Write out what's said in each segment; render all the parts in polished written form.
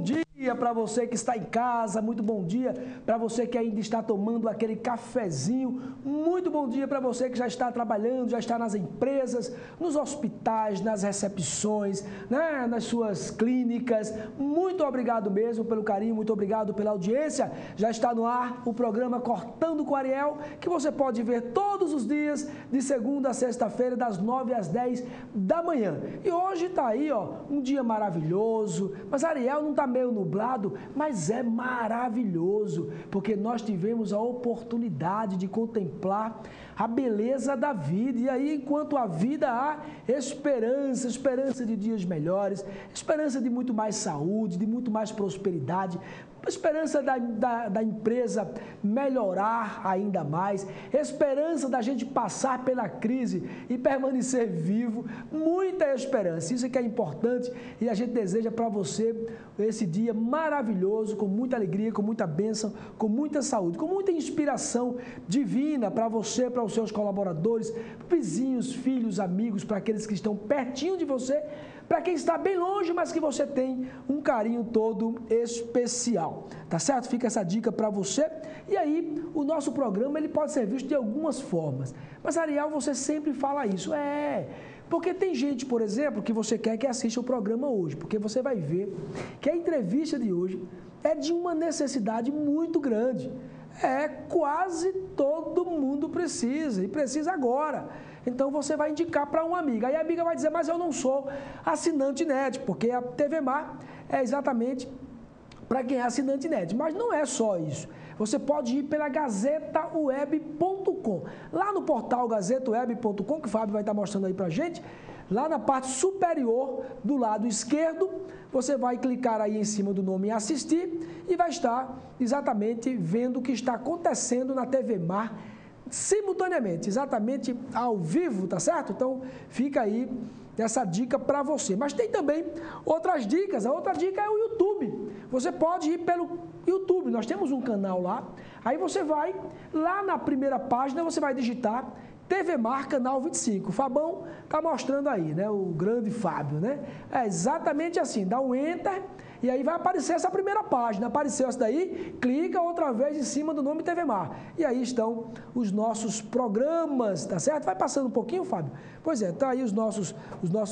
bom dia para você que está em casa, muito bom dia para você que ainda está tomando aquele cafezinho, muito bom dia para você que já está trabalhando, já está nas empresas, nos hospitais, nas recepções, né, nas suas clínicas. Muito obrigado mesmo pelo carinho, muito obrigado pela audiência. Já está no ar o programa Cortando com Ariel, que você pode ver todos os dias, de segunda a sexta-feira, das 9 às 10 da manhã. E hoje está aí, ó, um dia maravilhoso, mas Ariel não está meio nublado, mas é maravilhoso, porque nós tivemos a oportunidade de contemplar a beleza da vida. E aí, enquanto a vida há esperança, esperança de dias melhores, esperança de muito mais saúde, de muito mais prosperidade, esperança da empresa melhorar ainda mais, esperança da gente passar pela crise e permanecer vivo, muita esperança. Isso é que é importante e a gente deseja para você esse dia maravilhoso, com muita alegria, com muita bênção, com muita saúde, com muita inspiração divina para você, para os seus colaboradores, vizinhos, filhos, amigos, para aqueles que estão pertinho de você, para quem está bem longe, mas que você tem um carinho todo especial, tá certo? Fica essa dica para você. E aí, o nosso programa ele pode ser visto de algumas formas. Mas, Ariel, você sempre fala isso. Porque tem gente, por exemplo, que você quer que assista o programa hoje, porque você vai ver que a entrevista de hoje é de uma necessidade muito grande. Quase todo mundo precisa, e precisa agora. Então você vai indicar para uma amiga. Aí a amiga vai dizer, mas eu não sou assinante NET, porque a TV Mar é exatamente para quem é assinante NET. Mas não é só isso. Você pode ir pela gazetaweb.com. Lá no portal gazetaweb.com, que o Fábio vai estar mostrando aí para a gente, lá na parte superior do lado esquerdo, você vai clicar aí em cima do nome assistir e vai estar exatamente vendo o que está acontecendo na TV Mar simultaneamente, exatamente ao vivo, tá certo? Então, fica aí essa dica para você. Mas tem também outras dicas. A outra dica é o YouTube. Você pode ir pelo YouTube. Nós temos um canal lá. Aí você vai, lá na primeira página, você vai digitar TV Mar, canal 25. O Fabão tá mostrando aí, né? O grande Fábio, né? É exatamente assim. Dá um Enter e aí vai aparecer essa primeira página. Apareceu essa daí, clica outra vez em cima do nome TV Mar. E aí estão os nossos programas, tá certo? Vai passando um pouquinho, Fábio? Pois é, tá aí os nossos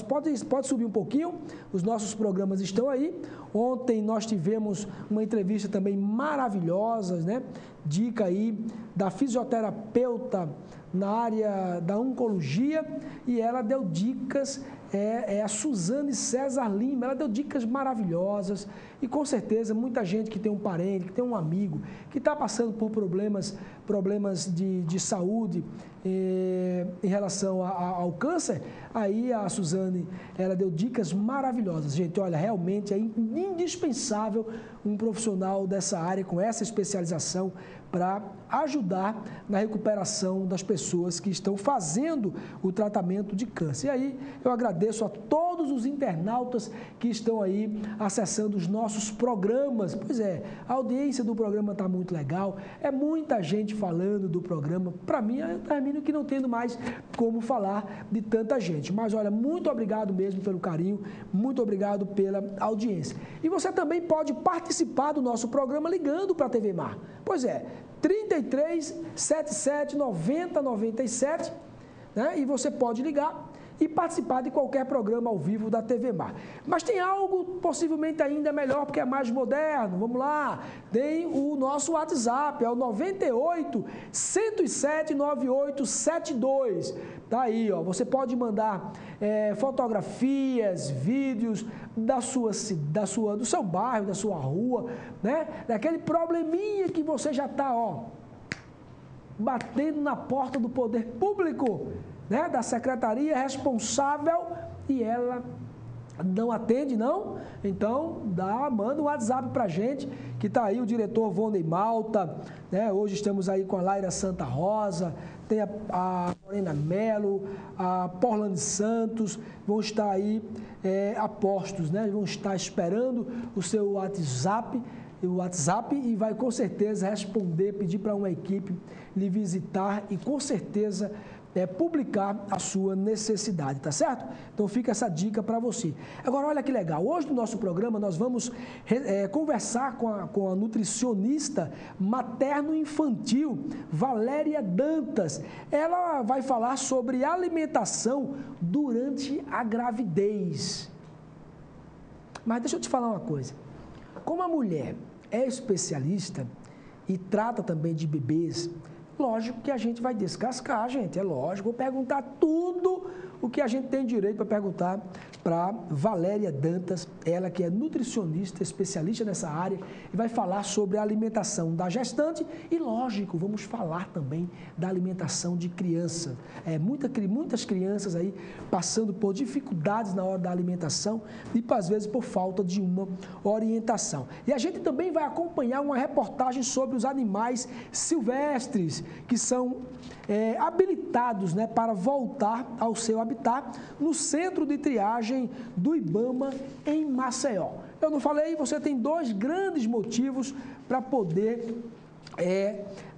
pode subir um pouquinho. Os nossos programas estão aí. Ontem nós tivemos uma entrevista também maravilhosa, né? Dica aí da fisioterapeuta na área da oncologia, e ela deu dicas, a Suzane César Lima, ela deu dicas maravilhosas, e com certeza muita gente que tem um parente, que tem um amigo, que está passando por problemas de saúde em relação ao câncer, aí a Suzane, ela deu dicas maravilhosas. Gente, olha, realmente é indispensável um profissional dessa área, com essa especialização, para ajudar na recuperação das pessoas que estão fazendo o tratamento de câncer. E aí eu agradeço a todos os internautas que estão aí acessando os nossos programas. Pois é, a audiência do programa está muito legal, é muita gente falando do programa. Para mim, eu termino que não tendo mais como falar de tanta gente. Mas olha, muito obrigado mesmo pelo carinho, muito obrigado pela audiência. E você também pode participar do nosso programa ligando para a TV Mar. Pois é, 33 77 90 97, né? E você pode ligar e participar de qualquer programa ao vivo da TV Mar. Mas tem algo possivelmente ainda melhor, porque é mais moderno. Vamos lá, tem o nosso WhatsApp, é o 98 107 9872. Tá aí, ó. Você pode mandar fotografias, vídeos do seu bairro, da sua rua, né? Daquele probleminha que você já está, ó, batendo na porta do poder público, né? Da secretaria responsável, e ela não atende, não? Então, manda um WhatsApp pra gente, que tá aí o diretor Vonei Malta, né? Hoje estamos aí com a Laira Santa Rosa, tem a Morena Melo, a Porlane Santos, vão estar aí a postos, né? Vão estar esperando o seu WhatsApp, e vai com certeza responder, pedir para uma equipe lhe visitar e com certeza publicar a sua necessidade, tá certo? Então fica essa dica para você. Agora, olha que legal, hoje no nosso programa nós vamos conversar com a nutricionista materno-infantil, Valéria Dantas. Ela vai falar sobre alimentação durante a gravidez. Mas deixa eu te falar uma coisa, como a mulher é especialista e trata também de bebês, lógico que a gente vai descascar, gente, é lógico. Vou perguntar tudo o que a gente tem direito para perguntar para Valéria Dantas, ela que é nutricionista, especialista nessa área, e vai falar sobre a alimentação da gestante e, lógico, vamos falar também da alimentação de criança. Muitas crianças aí passando por dificuldades na hora da alimentação e, às vezes, por falta de uma orientação. E a gente também vai acompanhar uma reportagem sobre os animais silvestres, que são habilitados, né, para voltar ao seu habitat no centro de triagem do Ibama em Maceió. Eu não falei, você tem 2 grandes motivos para poder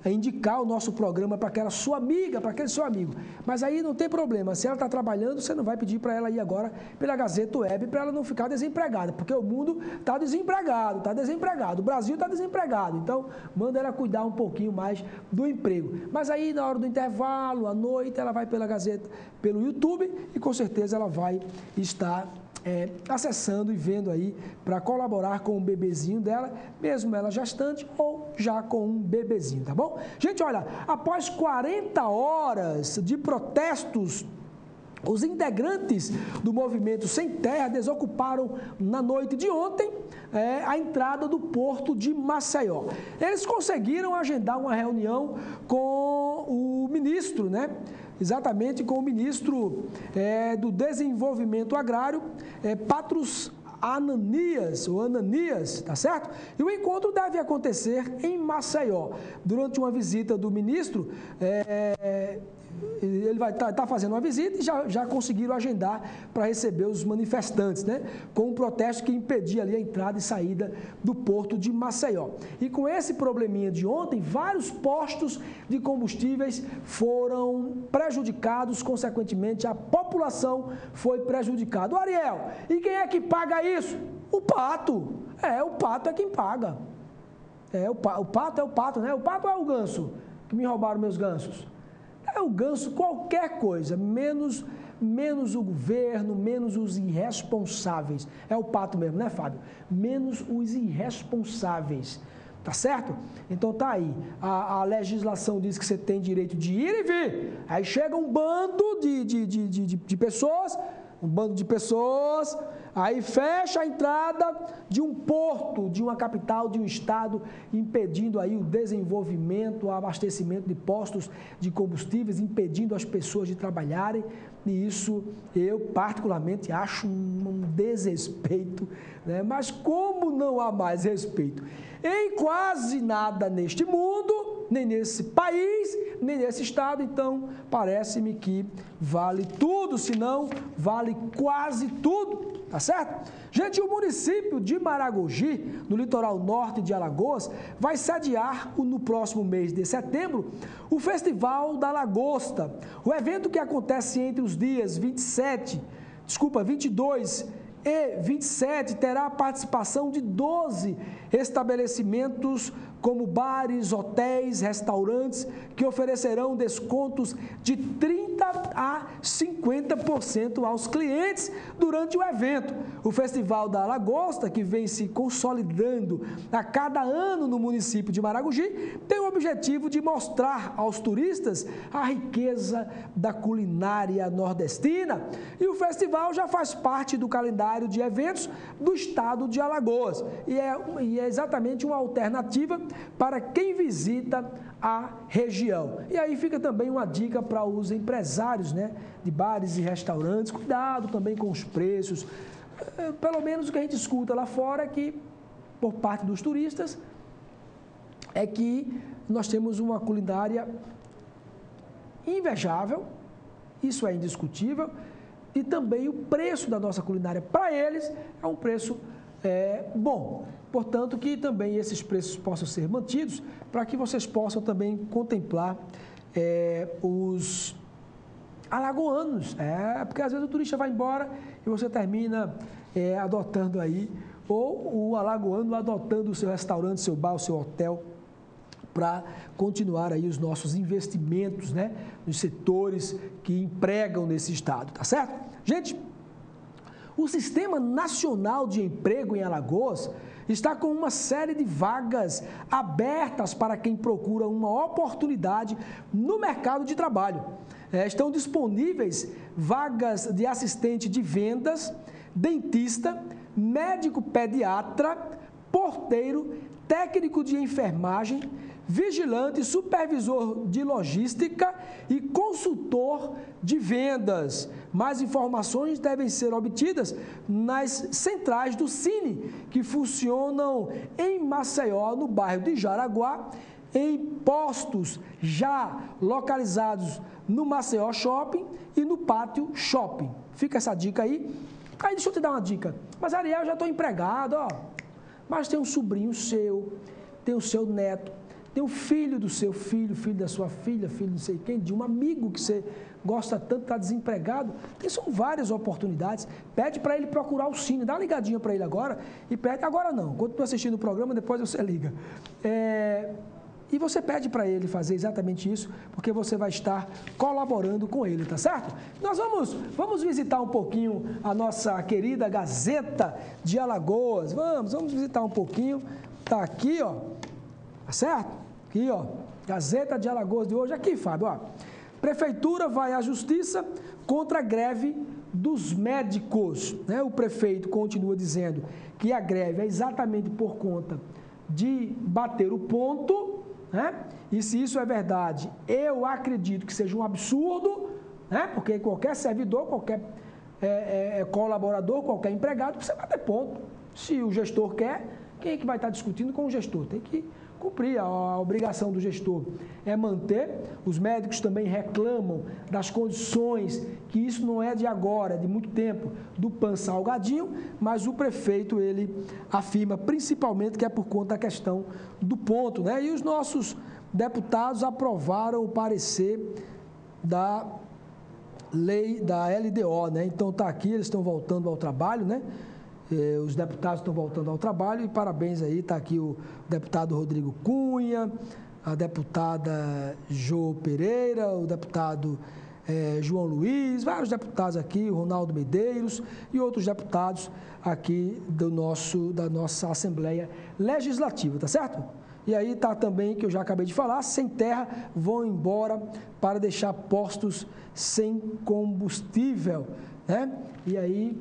indicar o nosso programa para aquela sua amiga, para aquele seu amigo. Mas aí não tem problema, se ela está trabalhando, você não vai pedir para ela ir agora pela Gazeta Web para ela não ficar desempregada, porque o mundo está desempregado, o Brasil está desempregado, então manda ela cuidar um pouquinho mais do emprego. Mas aí na hora do intervalo, à noite, ela vai pela Gazeta, pelo YouTube e com certeza ela vai estar acessando e vendo aí para colaborar com o bebezinho dela, mesmo ela gestante ou já com um bebezinho, tá bom? Gente, olha, após 40 horas de protestos, os integrantes do Movimento Sem Terra desocuparam na noite de ontem a entrada do porto de Maceió. Eles conseguiram agendar uma reunião com o ministro, né? Exatamente com o ministro do Desenvolvimento Agrário, Patros Ananias, tá certo? E o encontro deve acontecer em Maceió. Durante uma visita do ministro, ele vai estar fazendo uma visita e já conseguiram agendar para receber os manifestantes, né? Com um protesto que impedia ali a entrada e saída do porto de Maceió. E com esse probleminha de ontem, vários postos de combustíveis foram prejudicados, consequentemente a população foi prejudicada. Ariel, e quem é que paga isso? O pato. O pato é quem paga. O pato é o pato, né? O pato é o ganso, que me roubaram meus gansos. O ganso, qualquer coisa, menos o governo, menos os irresponsáveis. É o pato mesmo, né, Fábio? Menos os irresponsáveis, tá certo? Então tá aí, a legislação diz que você tem direito de ir e vir. Aí chega um bando de pessoas, aí fecha a entrada de um porto, de uma capital, de um estado, impedindo aí o desenvolvimento, o abastecimento de postos de combustíveis, impedindo as pessoas de trabalharem, e isso eu particularmente acho um desrespeito, né? Mas como não há mais respeito em quase nada neste mundo, nem nesse país, nem nesse estado, então parece-me que vale tudo, se não vale quase tudo, tá certo? Gente, o município de Maragogi, no litoral norte de Alagoas, vai sediar no próximo mês de setembro o Festival da Lagosta, o evento que acontece entre os dias 22 e 27 terá a participação de 12 estabelecimentos como bares, hotéis, restaurantes, que oferecerão descontos de 30% a 50% aos clientes durante o evento. O Festival da Lagosta, que vem se consolidando a cada ano no município de Maragogi, tem o objetivo de mostrar aos turistas a riqueza da culinária nordestina, e o festival já faz parte do calendário de eventos do estado de Alagoas, e é exatamente uma alternativa para quem visita a região. E aí fica também uma dica para os empresários, né, de bares e restaurantes, cuidado também com os preços. Pelo menos o que a gente escuta lá fora é que, por parte dos turistas, é que nós temos uma culinária invejável, isso é indiscutível, e também o preço da nossa culinária para eles é um preço bom. Portanto, que também esses preços possam ser mantidos para que vocês possam também contemplar alagoanos. Porque às vezes o turista vai embora e você termina adotando aí, ou o alagoano adotando o seu restaurante, seu bar, o seu hotel, para continuar aí os nossos investimentos, né, nos setores que empregam nesse estado, tá certo? Gente, o Sistema Nacional de Emprego em Alagoas está com uma série de vagas abertas para quem procura uma oportunidade no mercado de trabalho. Estão disponíveis vagas de assistente de vendas, dentista, médico pediatra, porteiro, técnico de enfermagem, vigilante, supervisor de logística e consultor de vendas. Mais informações devem ser obtidas nas centrais do Cine, que funcionam em Maceió, no bairro de Jaraguá, em postos já localizados no Maceió Shopping e no Pátio Shopping. Fica essa dica aí. Aí deixa eu te dar uma dica. Mas, Ariel, eu já estou empregado, ó. Mas tem um sobrinho seu, tem o seu neto, tem o filho do seu filho, filho da sua filha, filho não sei quem, de um amigo que você gosta tanto, está desempregado. São várias oportunidades. Pede para ele procurar o Cine, dá uma ligadinha para ele agora e pede, agora não, quando tu assistindo o programa, depois você liga. E você pede para ele fazer exatamente isso, porque você vai estar colaborando com ele, tá certo? Nós vamos visitar um pouquinho a nossa querida Gazeta de Alagoas. Vamos visitar um pouquinho. Tá aqui, ó. Tá certo? Aqui, ó. Gazeta de Alagoas de hoje. Aqui, Fábio, ó. Prefeitura vai à justiça contra a greve dos médicos, né? O prefeito continua dizendo que a greve é exatamente por conta de bater o ponto, né? E se isso é verdade, eu acredito que seja um absurdo, né? Porque qualquer servidor, qualquer colaborador, qualquer empregado precisa bater ponto. Se o gestor quer, quem é que vai estar discutindo com o gestor? Tem que cumprir, a obrigação do gestor é manter. Os médicos também reclamam das condições, que isso não é de agora, é de muito tempo, do PAN Salgadinho, mas o prefeito, ele afirma principalmente que é por conta da questão do ponto, né? E os nossos deputados aprovaram o parecer da lei da LDO, né? Então está aqui, eles estão voltando ao trabalho, né? Os deputados estão voltando ao trabalho e parabéns aí, está aqui o deputado Rodrigo Cunha, a deputada Jo Pereira, o deputado João Luiz, vários deputados aqui, o Ronaldo Medeiros e outros deputados aqui da nossa Assembleia Legislativa, tá certo? E aí está também, que eu já acabei de falar, sem terra vão embora para deixar postos sem combustível, né? E aí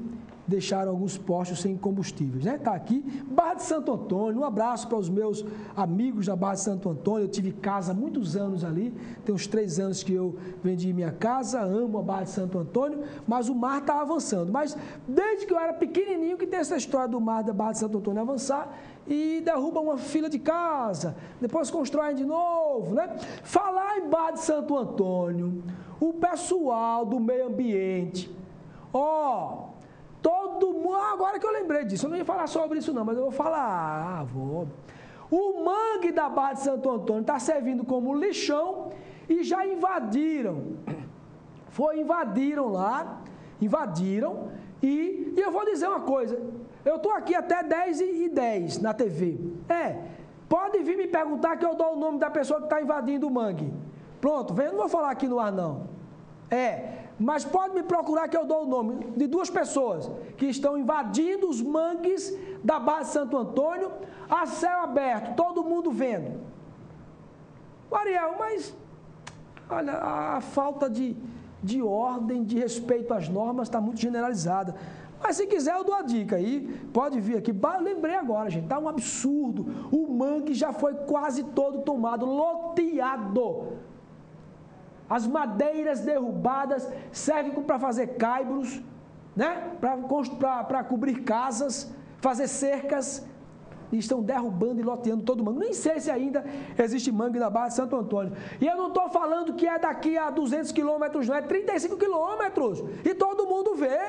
deixaram alguns postos sem combustíveis, né? Tá aqui, Barra de Santo Antônio, um abraço para os meus amigos da Barra de Santo Antônio. Eu tive casa há muitos anos ali, tem uns 3 anos que eu vendi minha casa, amo a Barra de Santo Antônio, mas o mar está avançando. Mas desde que eu era pequenininho que tem essa história do mar da Barra de Santo Antônio avançar e derruba uma fila de casa, depois constroem de novo, né? Falar em Barra de Santo Antônio, o pessoal do meio ambiente, todo mundo, agora que eu lembrei disso, eu não ia falar sobre isso não, mas eu vou falar, O mangue da Barra de Santo Antônio está servindo como lixão e já invadiram lá, e eu vou dizer uma coisa, eu estou aqui até 10h10 na TV, pode vir me perguntar que eu dou o nome da pessoa que está invadindo o mangue, pronto, eu não vou falar aqui no ar não, mas pode me procurar que eu dou o nome de 2 pessoas que estão invadindo os mangues da Barra de Santo Antônio a céu aberto, todo mundo vendo. Ariel, mas olha, a falta de ordem, de respeito às normas está muito generalizada. Mas se quiser eu dou a dica aí, pode vir aqui. Lembrei agora, gente, tá um absurdo. O mangue já foi quase todo tomado, loteado. As madeiras derrubadas servem para fazer caibros, né? Para cobrir casas, fazer cercas. E estão derrubando e loteando todo o mangue. Nem sei se ainda existe mangue na Barra de Santo Antônio. E eu não estou falando que é daqui a 200 quilômetros, não, é 35 quilômetros. E todo mundo vê.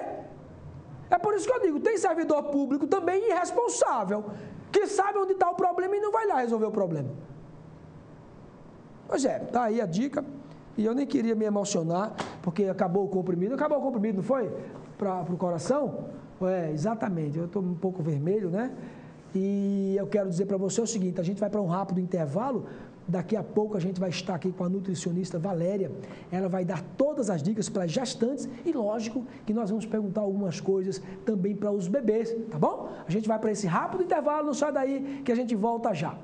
É por isso que eu digo, tem servidor público também irresponsável, que sabe onde está o problema e não vai lá resolver o problema. Pois tá aí a dica. E eu nem queria me emocionar, porque acabou o comprimido, não foi? Para o coração? Exatamente, eu estou um pouco vermelho, né? E eu quero dizer para você o seguinte, a gente vai para um rápido intervalo, daqui a pouco a gente vai estar aqui com a nutricionista Valéria, ela vai dar todas as dicas para as gestantes e lógico que nós vamos perguntar algumas coisas também para os bebês, tá bom? A gente vai para esse rápido intervalo, não sai daí que a gente volta já.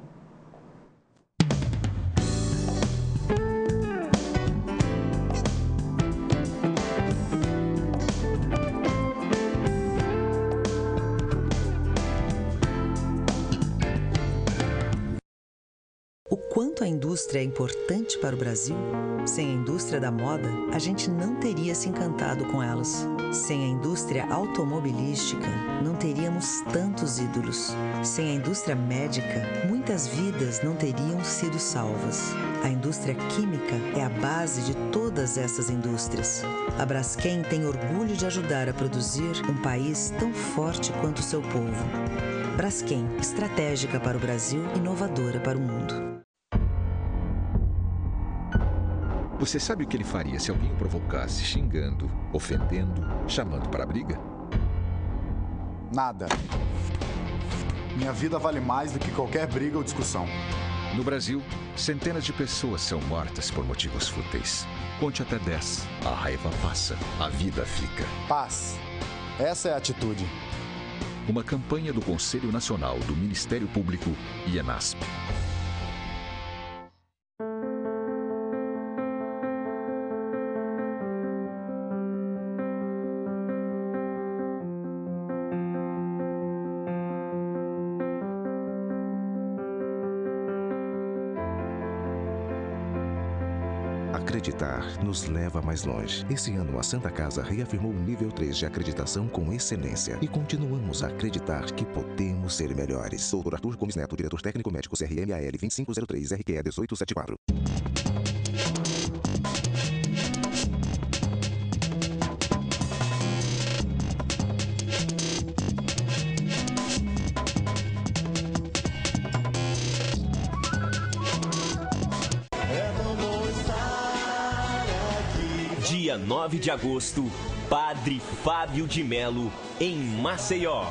O quanto a indústria é importante para o Brasil? Sem a indústria da moda, a gente não teria se encantado com elas. Sem a indústria automobilística, não teríamos tantos ídolos. Sem a indústria médica, muitas vidas não teriam sido salvas. A indústria química é a base de todas essas indústrias. A Braskem tem orgulho de ajudar a produzir um país tão forte quanto o seu povo. Braskem, estratégica para o Brasil, inovadora para o mundo. Você sabe o que ele faria se alguém o provocasse xingando, ofendendo, chamando para a briga? Nada. Minha vida vale mais do que qualquer briga ou discussão. No Brasil, centenas de pessoas são mortas por motivos fúteis. Conte até 10. A raiva passa, a vida fica. Paz. Essa é a atitude. Uma campanha do Conselho Nacional do Ministério Público e ENASP. Acreditar nos leva mais longe. Esse ano, a Santa Casa reafirmou o nível 3 de acreditação com excelência. E continuamos a acreditar que podemos ser melhores. Dr. Arthur Gomes Neto, diretor técnico médico CRMAL 2503 RQE 1874. Dia 9 de agosto, Padre Fábio de Melo, em Maceió,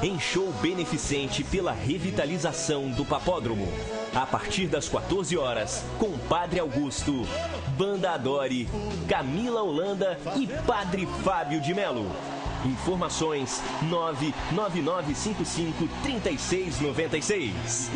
em show beneficente pela revitalização do Papódromo. A partir das 14 horas, com Padre Augusto, Banda Adore, Camila Holanda e Padre Fábio de Melo. Informações 999553696.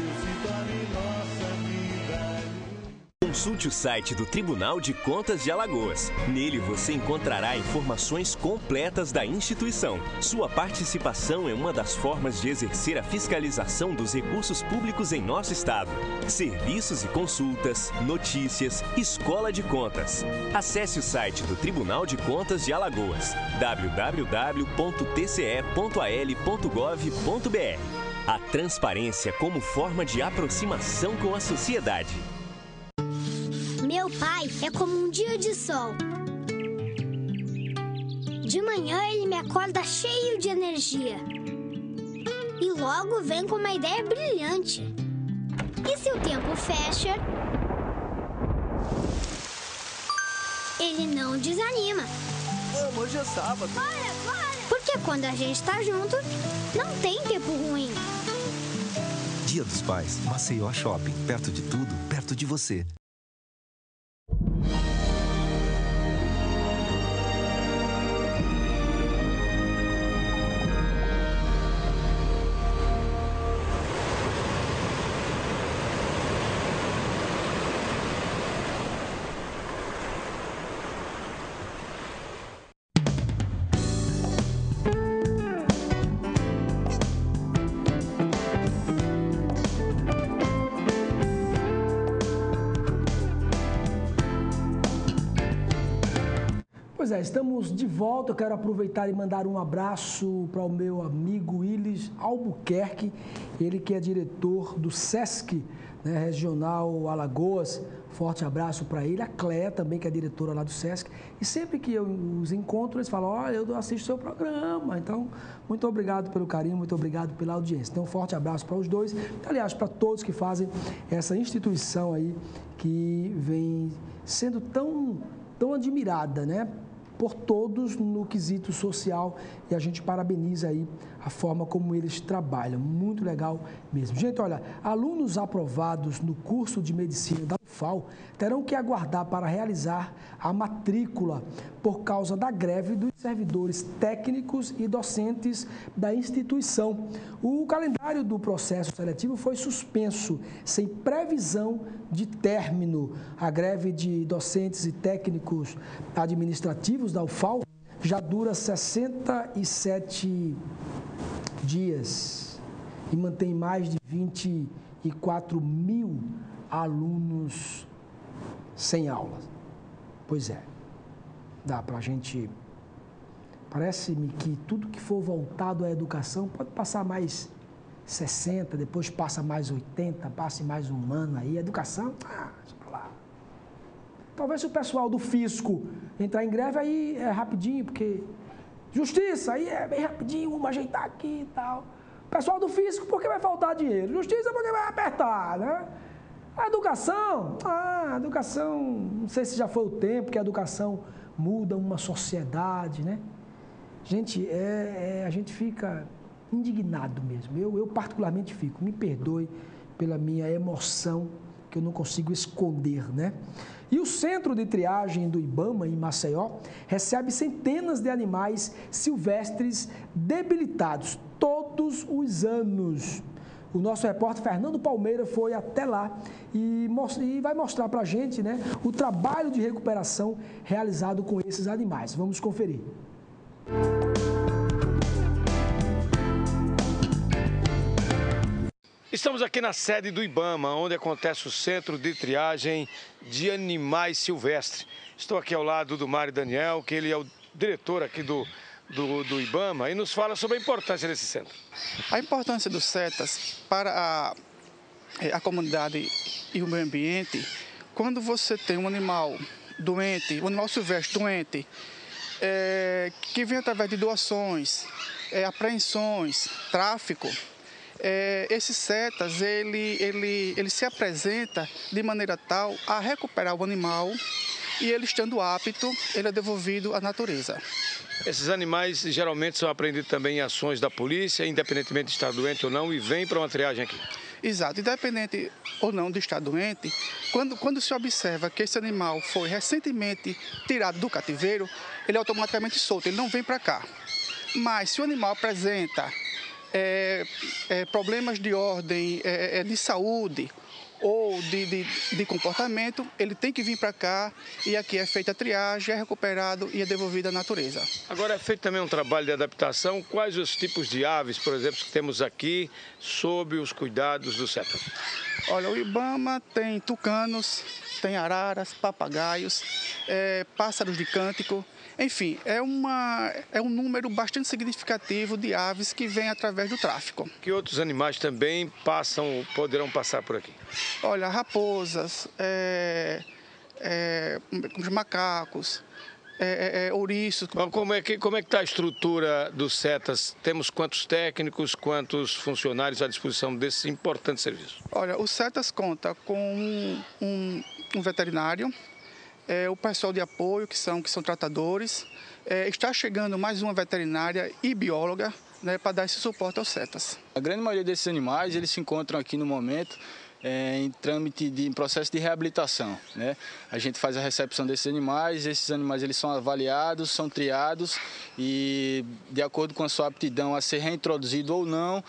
Consulte o site do Tribunal de Contas de Alagoas. Nele você encontrará informações completas da instituição. Sua participação é uma das formas de exercer a fiscalização dos recursos públicos em nosso estado. Serviços e consultas, notícias, escola de contas. Acesse o site do Tribunal de Contas de Alagoas, www.tce.al.gov.br. A transparência como forma de aproximação com a sociedade. Meu pai é como um dia de sol. De manhã ele me acorda cheio de energia. E logo vem com uma ideia brilhante. E se o tempo fecha, ele não desanima. Hoje é sábado. Bora! Porque quando a gente tá junto, não tem tempo ruim. Dia dos Pais, Maceió Shopping. Perto de tudo, perto de você. Pois é, estamos de volta. Eu quero aproveitar e mandar um abraço para o meu amigo Willis Albuquerque, ele que é diretor do SESC, né, Regional Alagoas. Forte abraço para ele. A Cléia também, que é diretora lá do SESC. E sempre que eu os encontro, eles falam, olha, eu assisto o seu programa. Então, muito obrigado pelo carinho, muito obrigado pela audiência. Então, um forte abraço para os dois. Aliás, para todos que fazem essa instituição aí, que vem sendo tão tão admirada, né, por todos no quesito social, e a gente parabeniza aí a forma como eles trabalham, muito legal mesmo. Gente, olha, alunos aprovados no curso de medicina da UFAL terão que aguardar para realizar a matrícula por causa da greve dos servidores técnicos e docentes da instituição. O calendário do processo seletivo foi suspenso, sem previsão de término. A greve de docentes e técnicos administrativos da UFAL já dura 67 dias e mantém mais de 24 mil alunos sem aula. Pois é, dá para a gente... Parece-me que tudo que for voltado à educação pode passar mais 60, depois passa mais 80, passe mais um ano aí. Educação, deixa pra lá. Talvez se o pessoal do fisco entrar em greve, aí é rapidinho, porque... Justiça, aí é bem rapidinho, vamos ajeitar aqui e tal. Pessoal do fisco, porque vai faltar dinheiro. Justiça, porque vai apertar, né? A educação, não sei se já foi o tempo que a educação muda uma sociedade, né? Gente, a gente fica indignado mesmo. Eu particularmente fico, me perdoe pela minha emoção, que eu não consigo esconder, né? E o Centro de Triagem do IBAMA, em Maceió, recebe centenas de animais silvestres debilitados todos os anos. O nosso repórter Fernando Palmeira foi até lá e vai mostrar para a gente, né, o trabalho de recuperação realizado com esses animais. Vamos conferir. Estamos aqui na sede do IBAMA, onde acontece o Centro de Triagem de Animais Silvestres. Estou aqui ao lado do Mário Daniel, que ele é o diretor aqui do IBAMA, e nos fala sobre a importância desse centro. A importância dos CETAS para a comunidade e o meio ambiente, quando você tem um animal doente, um animal silvestre doente, que vem através de doações, apreensões, tráfico, esses CETAS, ele se apresenta de maneira tal a recuperar o animal e ele estando apto, ele é devolvido à natureza. Esses animais geralmente são apreendidos também em ações da polícia, independentemente de estar doente ou não, e vêm para uma triagem aqui. Exato, independente ou não de estar doente, quando se observa que esse animal foi recentemente tirado do cativeiro, ele é automaticamente solto, ele não vem para cá. Mas se o animal apresenta problemas de ordem de saúde ou de comportamento, ele tem que vir para cá e aqui é feita a triagem, é recuperado e é devolvido à natureza. Agora é feito também um trabalho de adaptação. Quais os tipos de aves, por exemplo, que temos aqui sob os cuidados do CETAS? Olha, o IBAMA tem tucanos, tem araras, papagaios, pássaros de cântico. Enfim, é um número bastante significativo de aves que vêm através do tráfico. Que outros animais também poderão passar por aqui? Olha, raposas, os macacos, ouriços. Como é que está a estrutura dos CETAS? Temos quantos técnicos, quantos funcionários à disposição desse importante serviço? Olha, o CETAS conta com um veterinário, o pessoal de apoio, que são tratadores. Está chegando mais uma veterinária e bióloga, né, para dar esse suporte aos CETAS. A grande maioria desses animais, eles se encontram aqui no momento em trâmite em processo de reabilitação, né? A gente faz a recepção desses animais, esses animais eles são avaliados, são triados e de acordo com a sua aptidão a ser reintroduzido ou não,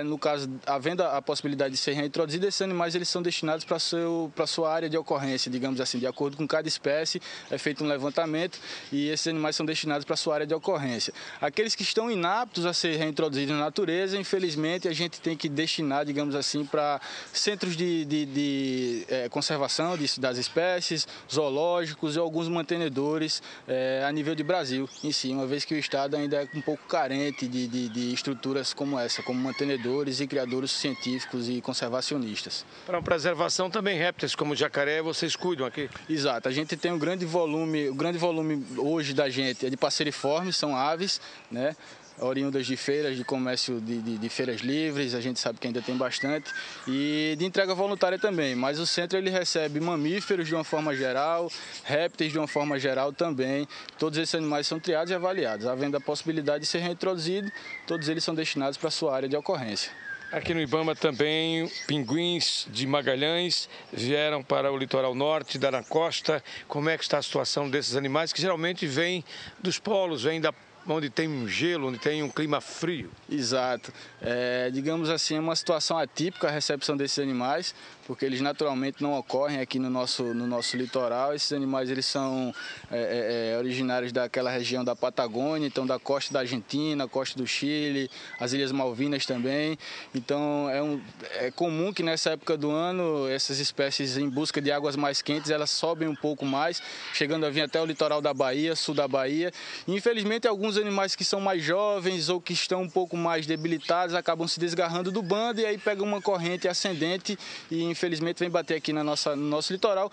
no caso, havendo a possibilidade de ser reintroduzido, esses animais eles são destinados para a sua área de ocorrência, digamos assim, de acordo com cada espécie, é feito um levantamento e esses animais são destinados para a sua área de ocorrência. Aqueles que estão inaptos a ser reintroduzidos na natureza, infelizmente, a gente tem que destinar, digamos assim, para centros de conservação das espécies, zoológicos e alguns mantenedores a nível de Brasil em si, uma vez que o Estado ainda é um pouco carente de estruturas como essa, como mantenedores e criadores científicos e conservacionistas. Para a preservação também répteis como jacaré, vocês cuidam aqui? Exato, a gente tem o grande volume hoje da gente é de passeriformes, são aves, né? oriundas de feiras, de comércio de feiras livres, a gente sabe que ainda tem bastante, e de entrega voluntária também, mas o centro ele recebe mamíferos de uma forma geral, répteis de uma forma geral também, todos esses animais são triados e avaliados, havendo a possibilidade de ser reintroduzido, todos eles são destinados para a sua área de ocorrência. Aqui no Ibama também, pinguins de Magalhães vieram para o litoral norte, da na costa. Como é que está a situação desses animais que geralmente vêm dos polos, vêm onde tem um gelo, onde tem um clima frio? Exato. Digamos assim, é uma situação atípica a recepção desses animais, porque eles naturalmente não ocorrem aqui no nosso litoral. Esses animais eles são originários daquela região da Patagônia, então da costa da Argentina, costa do Chile, as Ilhas Malvinas também. Então é comum que nessa época do ano essas espécies em busca de águas mais quentes, elas sobem um pouco mais, chegando a vir até o litoral da Bahia, sul da Bahia. E, infelizmente, alguns animais que são mais jovens ou que estão um pouco mais debilitados acabam se desgarrando do bando e aí pegam uma corrente ascendente e infelizmente vem bater aqui no nosso litoral.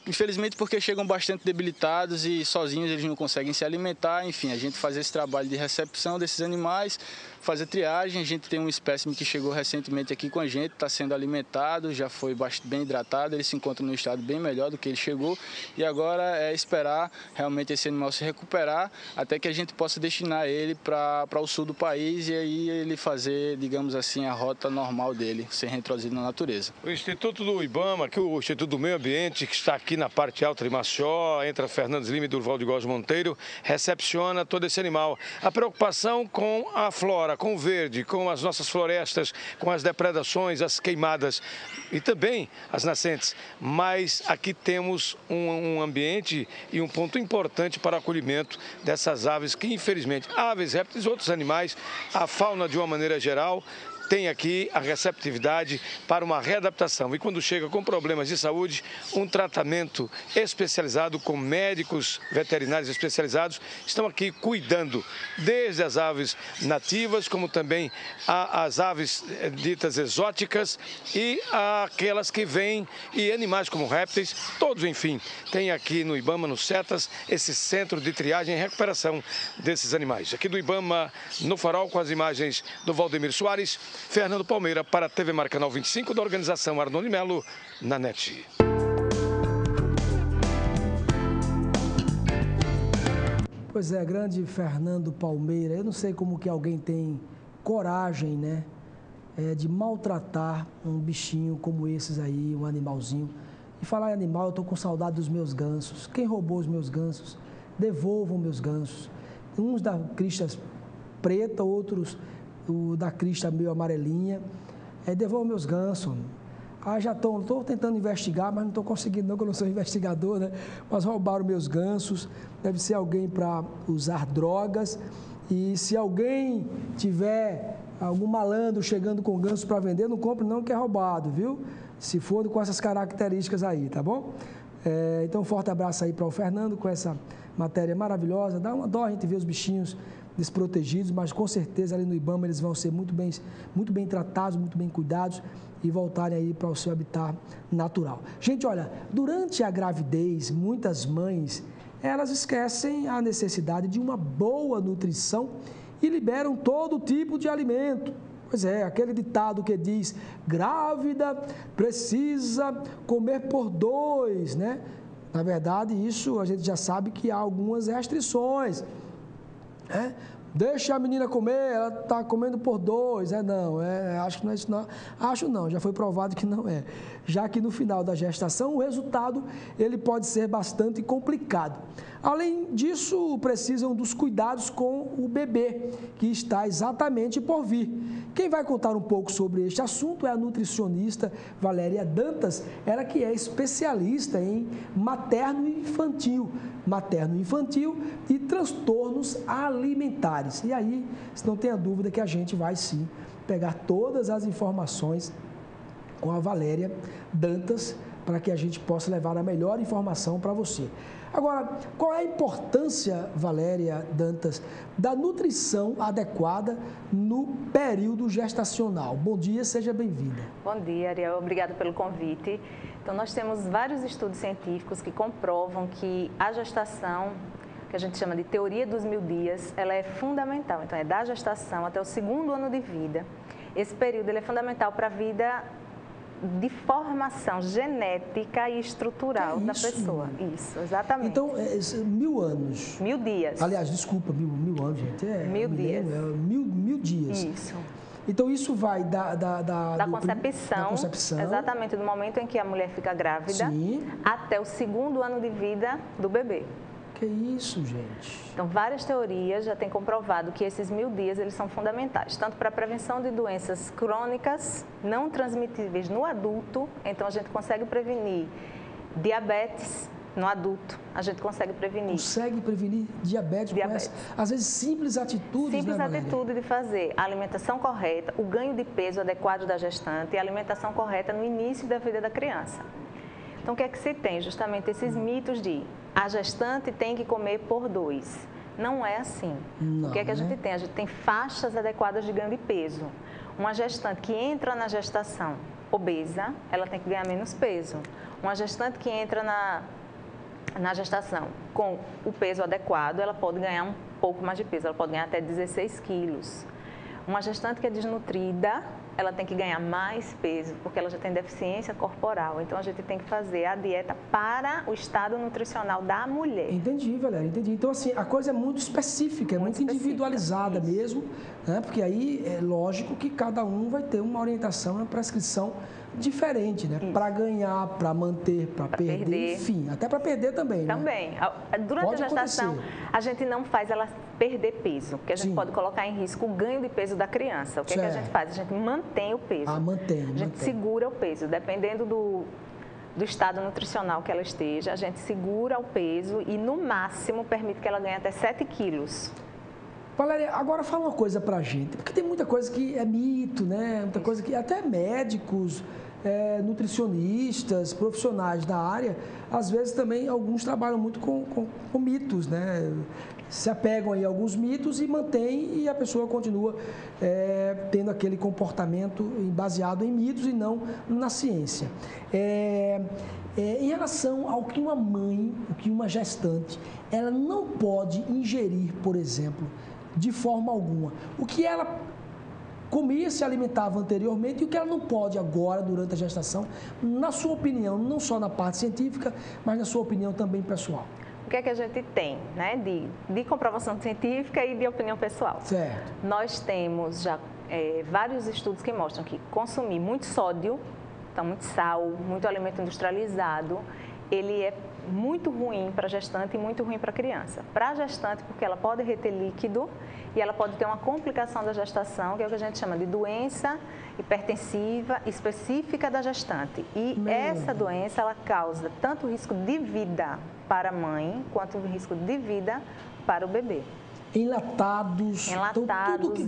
Infelizmente porque chegam bastante debilitados e sozinhos eles não conseguem se alimentar. Enfim, a gente faz esse trabalho de recepção desses animais, fazer triagem. A gente tem um espécime que chegou recentemente aqui com a gente, está sendo alimentado, já foi bem hidratado, ele se encontra num estado bem melhor do que ele chegou. E agora é esperar realmente esse animal se recuperar até que a gente possa destinar ele para o sul do país e aí ele fazer, digamos assim, a rota normal dele, ser reintroduzido na natureza. O Instituto do Ibama, que é o Instituto do Meio Ambiente, que está aqui na parte alta de Maceió, entre a Fernandes Lima e Durval de Góes Monteiro, recepciona todo esse animal. A preocupação com a flora, com o verde, com as nossas florestas, com as depredações, as queimadas e também as nascentes. Mas aqui temos um ambiente e um ponto importante para o acolhimento dessas aves que, infelizmente, aves, répteis, outros animais, a fauna de uma maneira geral, tem aqui a receptividade para uma readaptação e quando chega com problemas de saúde, um tratamento especializado com médicos veterinários especializados estão aqui cuidando desde as aves nativas como também as aves ditas exóticas e aquelas que vêm e animais como répteis, todos enfim, tem aqui no Ibama, no Setas, esse centro de triagem e recuperação desses animais. Aqui do Ibama, no Farol, com as imagens do Valdemir Soares, Fernando Palmeira para a TV Mar Canal 25 da organização Arnone Melo, na NET. Pois é, grande Fernando Palmeira, eu não sei como que alguém tem coragem, né, de maltratar um bichinho como esses aí, um animalzinho. E falar em animal, eu estou com saudade dos meus gansos. Quem roubou os meus gansos? Devolvam meus gansos. Uns da crista preta, outros da crista meio amarelinha. Devolvam meus gansos. Já estou tentando investigar, mas não estou conseguindo não, porque eu não sou investigador, né? Mas roubaram meus gansos. Deve ser alguém para usar drogas. E se alguém tiver algum malandro chegando com ganso para vender, não compre não, que é roubado, viu? Se for com essas características aí, tá bom? Então, um forte abraço aí para o Fernando com essa matéria maravilhosa. Dá uma dó a gente ver os bichinhos desprotegidos, mas com certeza ali no Ibama eles vão ser muito bem tratados, muito bem cuidados e voltarem aí para o seu habitat natural. Gente, olha, durante a gravidez, muitas mães, elas esquecem a necessidade de uma boa nutrição e liberam todo tipo de alimento. Pois é, aquele ditado que diz, grávida precisa comer por 2, né? Na verdade, isso a gente já sabe que há algumas restrições. Deixa a menina comer, ela está comendo por 2, acho que não é isso não, acho não, já foi provado que não é, já que no final da gestação o resultado ele pode ser bastante complicado. Além disso, precisam dos cuidados com o bebê, que está exatamente por vir. Quem vai contar um pouco sobre este assunto é a nutricionista Valéria Dantas, ela que é especialista em materno-infantil e transtornos alimentares. E aí, se não tenha dúvida que a gente vai sim pegar todas as informações com a Valéria Dantas para que a gente possa levar a melhor informação para você. Agora, qual é a importância, Valéria Dantas, da nutrição adequada no período gestacional? Bom dia, seja bem-vinda. Bom dia, Ariel. Obrigada pelo convite. Então, nós temos vários estudos científicos que comprovam que a gestação que a gente chama de teoria dos 1000 dias, ela é fundamental. Então, é da gestação até o 2º ano de vida. Esse período ele é fundamental para a vida de formação genética e estrutural da pessoa. Isso, exatamente. Então, 1000 anos. 1000 dias. Aliás, desculpa, mil anos, gente. 1000 dias. 1000 dias. Isso. Então, isso vai da concepção, exatamente do momento em que a mulher fica grávida, sim, até o 2º ano de vida do bebê. Que isso, gente? Então, várias teorias já têm comprovado que esses 1000 dias eles são fundamentais, tanto para a prevenção de doenças crônicas não transmitíveis no adulto. Então, a gente consegue prevenir diabetes no adulto, a gente consegue prevenir. Consegue prevenir diabetes. Com essa, às vezes, simples atitudes, simples atitude de fazer a alimentação correta, o ganho de peso adequado da gestante e a alimentação correta no início da vida da criança. Então, o que é que se tem? Justamente esses mitos de a gestante tem que comer por 2. Não é assim. Não, o que é que a gente tem? A gente tem faixas adequadas de ganho de peso. Uma gestante que entra na gestação obesa, ela tem que ganhar menos peso. Uma gestante que entra na gestação com o peso adequado, ela pode ganhar um pouco mais de peso, ela pode ganhar até 16 quilos. Uma gestante que é desnutrida, ela tem que ganhar mais peso, porque ela já tem deficiência corporal. Então, a gente tem que fazer a dieta para o estado nutricional da mulher. Entendi, Valéria, entendi. Então, assim, a coisa é muito específica, é muito individualizada mesmo, né? Porque aí é lógico que cada um vai ter uma orientação, uma prescrição diferente, né? Para ganhar, para manter, para perder, enfim, até para perder também, né? Também. Durante a gestação, a gente não faz ela perder peso, porque a gente pode colocar em risco o ganho de peso da criança. O que é que a gente faz? A gente mantém o peso. A gente segura o peso, dependendo do estado nutricional que ela esteja, a gente segura o peso e, no máximo, permite que ela ganhe até 7 quilos. Valéria, agora fala uma coisa pra gente, porque tem muita coisa que é mito, né? Muita coisa que até médicos, nutricionistas, profissionais da área, às vezes também alguns trabalham muito com mitos, né? Se apegam aí a alguns mitos e mantêm, e a pessoa continua tendo aquele comportamento baseado em mitos e não na ciência. Em relação ao que uma mãe, o que uma gestante, ela não pode ingerir, por exemplo, de forma alguma, o que ela comia, se alimentava anteriormente e o que ela não pode agora, durante a gestação, na sua opinião, não só na parte científica, mas na sua opinião também pessoal. O que é que a gente tem, né, de comprovação científica e de opinião pessoal? Certo. Nós temos já vários estudos que mostram que consumir muito sódio, então muito sal, muito alimento industrializado, ele é muito ruim para a gestante e muito ruim para a criança. Para a gestante, porque ela pode reter líquido e ela pode ter uma complicação da gestação, que é o que a gente chama de doença hipertensiva específica da gestante. E essa doença, ela causa tanto risco de vida para a mãe, quanto risco de vida para o bebê. Enlatados. Então,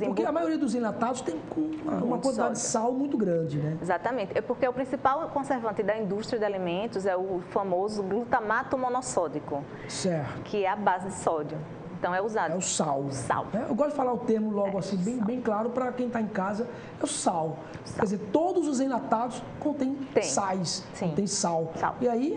porque a maioria dos enlatados tem uma quantidade de sal muito grande, né? Exatamente. É porque o principal conservante da indústria de alimentos é o famoso glutamato monossódico. Certo. Que é a base de sódio. Então, é usado. É o sal. O sal. Eu gosto de falar o termo logo assim, bem claro, para quem está em casa, é o sal. Quer dizer, todos os enlatados contêm sais, contém sal. E aí,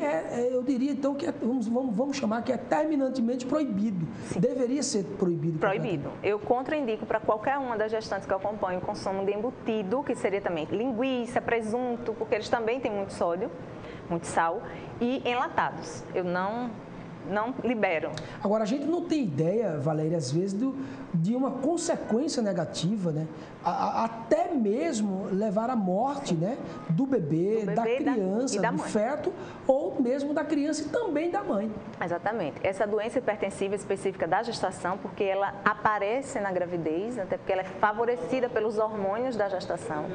eu diria, então, que vamos chamar que é terminantemente proibido. Sim. Deveria ser proibido. Proibido. Eu contraindico para qualquer uma das gestantes que acompanham o consumo de embutido, que seria também linguiça, presunto, porque eles também têm muito sódio, muito sal, e enlatados. Eu não libero. Agora, a gente não tem ideia, Valéria, às vezes, de uma consequência negativa, né? Até mesmo levar à morte, né? Do bebê, da criança, do feto, ou mesmo da criança e também da mãe. Exatamente. Essa doença hipertensiva específica da gestação, porque ela aparece na gravidez, até porque ela é favorecida pelos hormônios da gestação.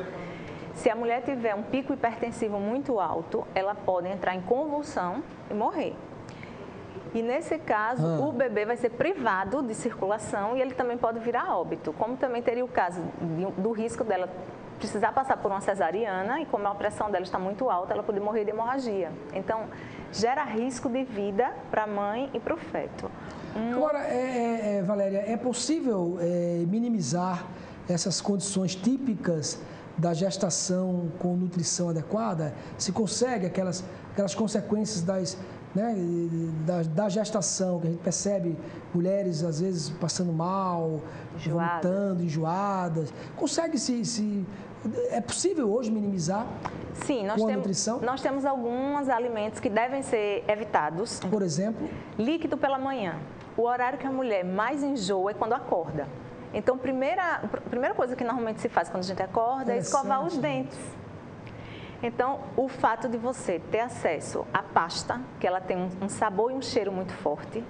Se a mulher tiver um pico hipertensivo muito alto, ela pode entrar em convulsão e morrer. E nesse caso, o bebê vai ser privado de circulação e ele também pode virar óbito. Como também teria o caso do risco dela precisar passar por uma cesariana e como a pressão dela está muito alta, ela pode morrer de hemorragia. Então, gera risco de vida para a mãe e para o feto. Agora, Valéria, é possível minimizar essas condições típicas da gestação com nutrição adequada? Se consegue aquelas consequências né, da gestação, que a gente percebe mulheres, às vezes, passando mal, vomitando, enjoadas. Consegue é possível hoje minimizar? Sim, nós temos alguns alimentos que devem ser evitados. Por exemplo? Líquido pela manhã. O horário que a mulher mais enjoa é quando acorda. Então, a primeira coisa que normalmente se faz quando a gente acorda é escovar os dentes. Então, o fato de você ter acesso à pasta, que ela tem um sabor e um cheiro muito forte,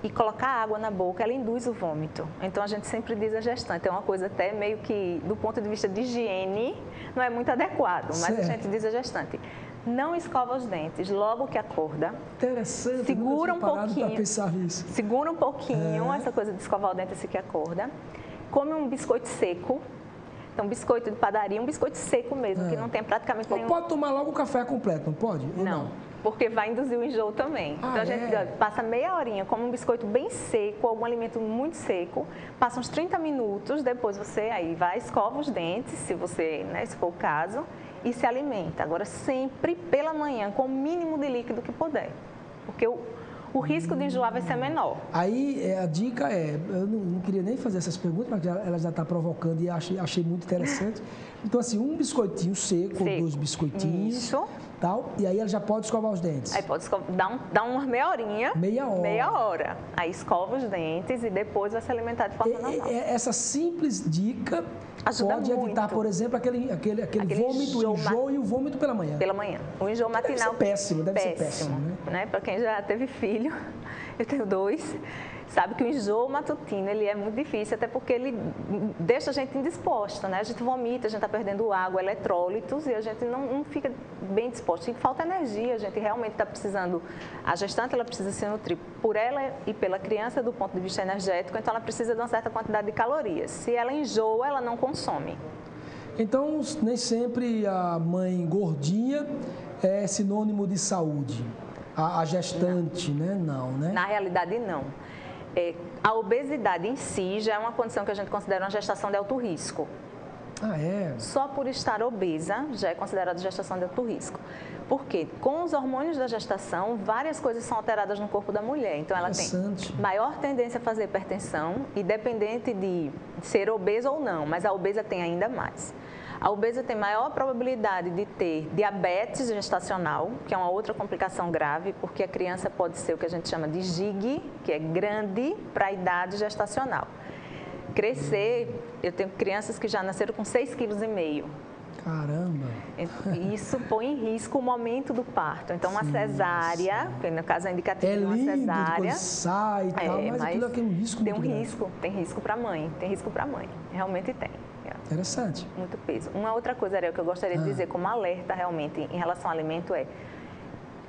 e colocar água na boca, ela induz o vômito. Então, a gente sempre diz a gestante, é uma coisa até meio que, do ponto de vista de higiene, não é muito adequado, mas a gente diz a gestante, não escova os dentes logo que acorda. Interessante, segura um pouquinho. Para pensar nisso. Segura um pouquinho essa coisa de escovar o dente assim que acorda. Come um biscoito seco. Então, biscoito de padaria, um biscoito seco mesmo, que não tem praticamente nenhum... Pode tomar logo o café completo, não pode? Não, porque vai induzir o enjoo também. Então, a gente passa meia horinha, come um biscoito bem seco, algum alimento muito seco, passa uns 30 minutos, depois você aí vai, escova os dentes, se você, né, se for o caso, e se alimenta. Agora, sempre pela manhã, com o mínimo de líquido que puder, porque o risco de enjoar vai ser menor. Aí, a dica eu não queria nem fazer essas perguntas, mas ela já está provocando e achei muito interessante. Então, assim, um biscoitinho seco, ou 2 biscoitinhos. Isso. Tal, e aí ela já pode escovar os dentes. Aí pode dar uma meia horinha. Meia hora. Meia hora. Aí escova os dentes e depois vai se alimentar de forma normal. Essa simples dica ajuda pode muito. Evitar, por exemplo, aquele vômito, enjoo e o vômito pela manhã. Pela manhã. O enjoo matinal. Deve ser péssimo, né? Para quem já teve filho, eu tenho 2, sabe que o enjoo matutino ele é muito difícil, até porque ele deixa a gente indisposta, né? A gente vomita, a gente está perdendo água, eletrólitos e a gente não fica bem disposta. E falta energia, a gente realmente está precisando, a gestante ela precisa se nutrir por ela e pela criança do ponto de vista energético, então ela precisa de uma certa quantidade de calorias. Se ela enjoa, ela não consome. Então, nem sempre a mãe gordinha é sinônimo de saúde. A gestante, né? Não, né? Na realidade, não. A obesidade em si já é uma condição que a gente considera uma gestação de alto risco. Ah, é? Só por estar obesa já é considerada gestação de alto risco. Por quê? Com os hormônios da gestação, várias coisas são alteradas no corpo da mulher. Então, ela tem maior tendência a fazer hipertensão, independente de ser obesa ou não, mas a obesa tem ainda mais. A obesa tem maior probabilidade de ter diabetes gestacional, que é uma outra complicação grave, porque a criança pode ser o que a gente chama de GIG, que é grande para a idade gestacional. Crescer, eu tenho crianças que já nasceram com 6,5 kg. Caramba! Isso põe em risco o momento do parto. Então, uma cesárea, que no caso é indicativo de uma cesárea. Sai e tal, mas aquilo tem um risco muito grande. Tem risco para a mãe, realmente tem. Interessante. Muito peso. Uma outra coisa, Ariel, que eu gostaria de dizer como alerta realmente em relação ao alimento é: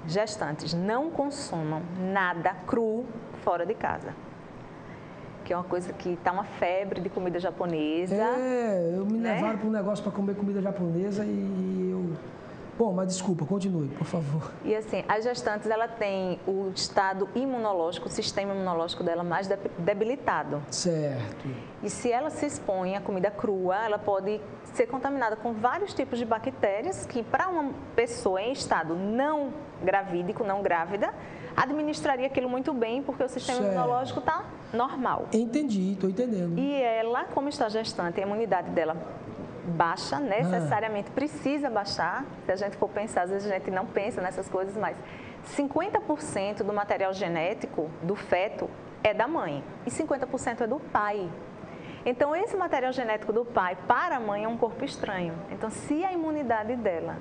gestantes, não consumam nada cru fora de casa. Que é uma coisa que está uma febre de comida japonesa. Eu me levaram para um negócio para comer comida japonesa e eu... Bom, mas desculpa, continue, por favor. E assim, as gestantes, ela tem o estado imunológico, o sistema imunológico dela mais debilitado. Certo. E se ela se expõe à comida crua, ela pode ser contaminada com vários tipos de bactérias que, para uma pessoa em estado não gravídico, não grávida, administraria aquilo muito bem, porque o sistema imunológico está normal. Entendi, estou entendendo. E ela, como está gestante, a imunidade dela baixa, necessariamente precisa baixar. Se a gente for pensar, às vezes a gente não pensa nessas coisas, mas 50% do material genético do feto é da mãe e 50% é do pai. Então, esse material genético do pai para a mãe é um corpo estranho. Então, se a imunidade dela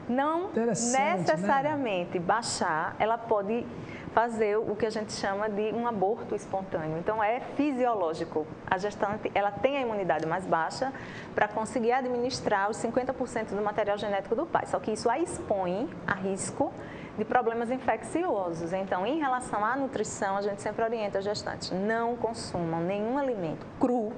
não necessariamente baixar, ela pode fazer o que a gente chama de um aborto espontâneo. Então, é fisiológico. A gestante, ela tem a imunidade mais baixa para conseguir administrar os 50% do material genético do pai. Só que isso a expõe a risco de problemas infecciosos. Então, em relação à nutrição, a gente sempre orienta as gestantes: não consumam nenhum alimento cru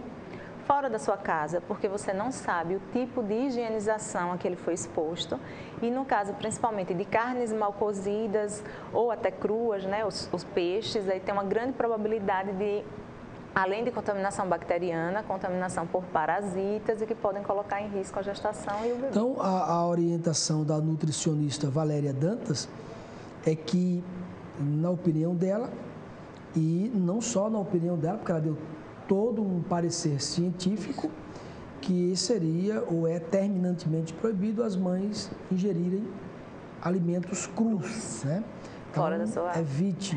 fora da sua casa, porque você não sabe o tipo de higienização a que ele foi exposto. E no caso, principalmente de carnes mal cozidas ou até cruas, né, os peixes, aí tem uma grande probabilidade de, além de contaminação bacteriana, contaminação por parasitas e que podem colocar em risco a gestação e o bebê. Então, a orientação da nutricionista Valéria Dantas é que na opinião dela, e não só na opinião dela, porque ela deu todo um parecer científico que seria ou é terminantemente proibido as mães ingerirem alimentos crus, né? Então, fora da sua evite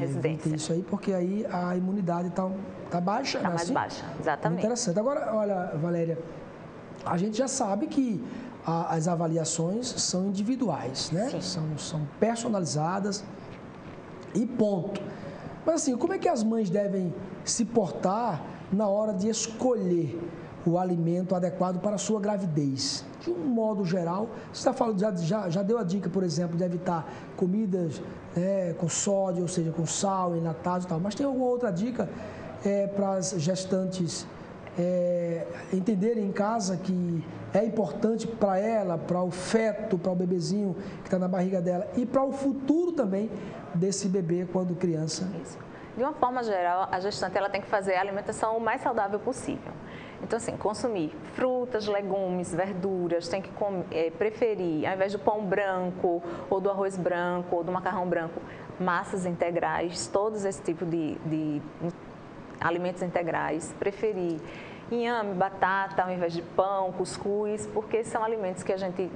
isso aí, porque aí a imunidade está baixa. Está mais assim? baixa, exatamente. Interessante. Agora, olha, Valéria, a gente já sabe que as avaliações são individuais, né? São personalizadas e ponto. Mas assim, como é que as mães devem se portar na hora de escolher o alimento adequado para a sua gravidez? De um modo geral, você está falando, já deu a dica, por exemplo, de evitar comidas com sódio, ou seja, com sal, enlatados e tal. Mas tem alguma outra dica para as gestantes entenderem em casa que é importante para ela, para o feto, para o bebezinho que está na barriga dela e para o futuro também desse bebê quando criança? Isso. De uma forma geral, a gestante ela tem que fazer a alimentação o mais saudável possível. Então, assim, consumir frutas, legumes, verduras, tem que preferir, ao invés do pão branco, ou do arroz branco, ou do macarrão branco, massas integrais, todos esse tipo de alimentos integrais, preferir inhame, batata, ao invés de pão, cuscuz, porque são alimentos que a gente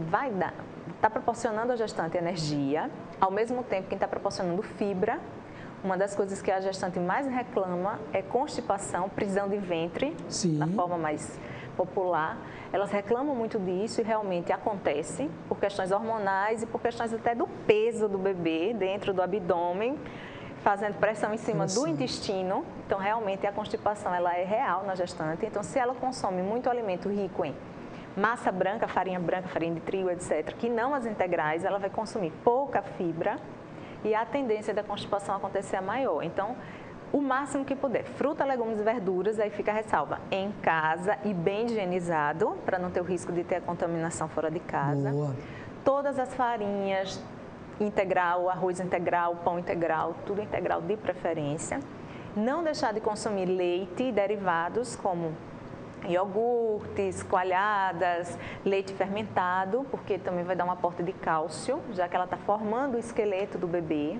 está proporcionando à gestante energia, ao mesmo tempo que está proporcionando fibra. Uma das coisas que a gestante mais reclama é constipação, prisão de ventre, na forma mais popular. Elas reclamam muito disso e realmente acontece por questões hormonais e por questões até do peso do bebê dentro do abdômen, fazendo pressão em cima do intestino. Então, realmente, a constipação ela é real na gestante. Então, se ela consome muito alimento rico em massa branca, farinha de trigo, etc., que não as integrais, ela vai consumir pouca fibra e a tendência da constipação acontecer é maior. Então, o máximo que puder, fruta, legumes e verduras, aí fica a ressalva, em casa e bem higienizado, para não ter o risco de ter a contaminação fora de casa. Boa. Todas as farinhas, integral, arroz integral, pão integral, tudo integral de preferência. Não deixar de consumir leite e derivados como iogurtes, coalhadas, leite fermentado, porque também vai dar um aporte de cálcio, já que ela está formando o esqueleto do bebê.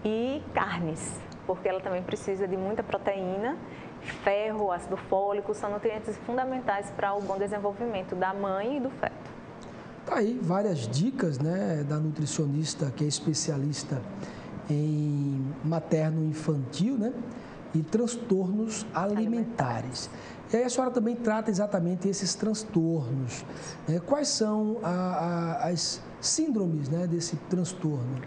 E carnes, porque ela também precisa de muita proteína, ferro, ácido fólico, são nutrientes fundamentais para o bom desenvolvimento da mãe e do feto. Tá aí várias dicas, né, da nutricionista que é especialista em materno-infantil, né, e transtornos alimentares. E aí a senhora também trata exatamente esses transtornos. Né? Quais são as síndromes, né, desse transtorno?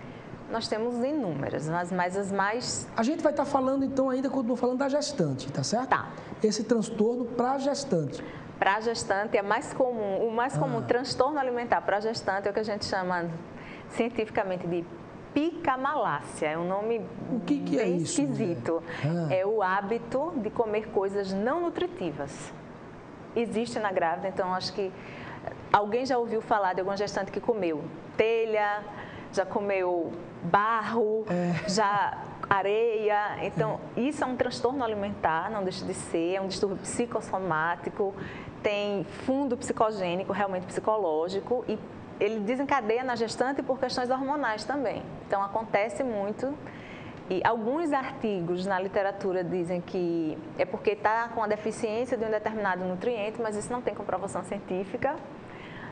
Nós temos inúmeras, mas as mais... A gente vai estar falando, então, ainda quando falando da gestante, tá certo? Tá. Esse transtorno para a gestante. Para a gestante é mais comum, o mais comum transtorno alimentar para a gestante é o que a gente chama cientificamente de picamalácia, é um nome bem é isso, esquisito. É o hábito de comer coisas não nutritivas. Existe na grávida, então acho que alguém já ouviu falar de alguma gestante que comeu telha, já comeu barro, já areia. Então, isso é um transtorno alimentar, não deixa de ser, é um distúrbio psicossomático, tem fundo psicogênico, realmente psicológico, e ele desencadeia na gestante por questões hormonais também. Então, acontece muito. E alguns artigos na literatura dizem que é porque está com a deficiência de um determinado nutriente, mas isso não tem comprovação científica.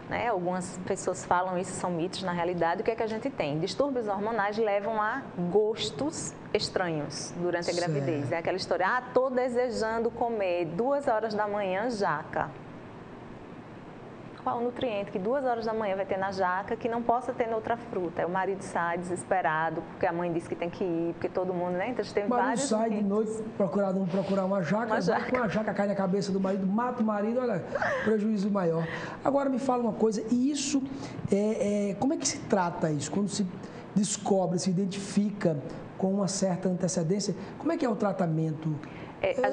Né? Algumas pessoas falam isso, são mitos na realidade. O que é que a gente tem? Distúrbios hormonais levam a gostos estranhos durante a gravidez. É aquela história, estou desejando comer 2 horas da manhã jaca. Qual o nutriente que 2 horas da manhã vai ter na jaca que não possa ter na outra fruta? Aí o marido sai desesperado, porque a mãe disse que tem que ir, porque todo mundo, né? Então, tem vários... sai de noite procurar uma jaca, uma jaca cai na cabeça do marido, mata o marido, olha, prejuízo maior. Agora me fala uma coisa, e isso, como é que se trata isso? Quando se descobre, se identifica com uma certa antecedência, como é que é o tratamento?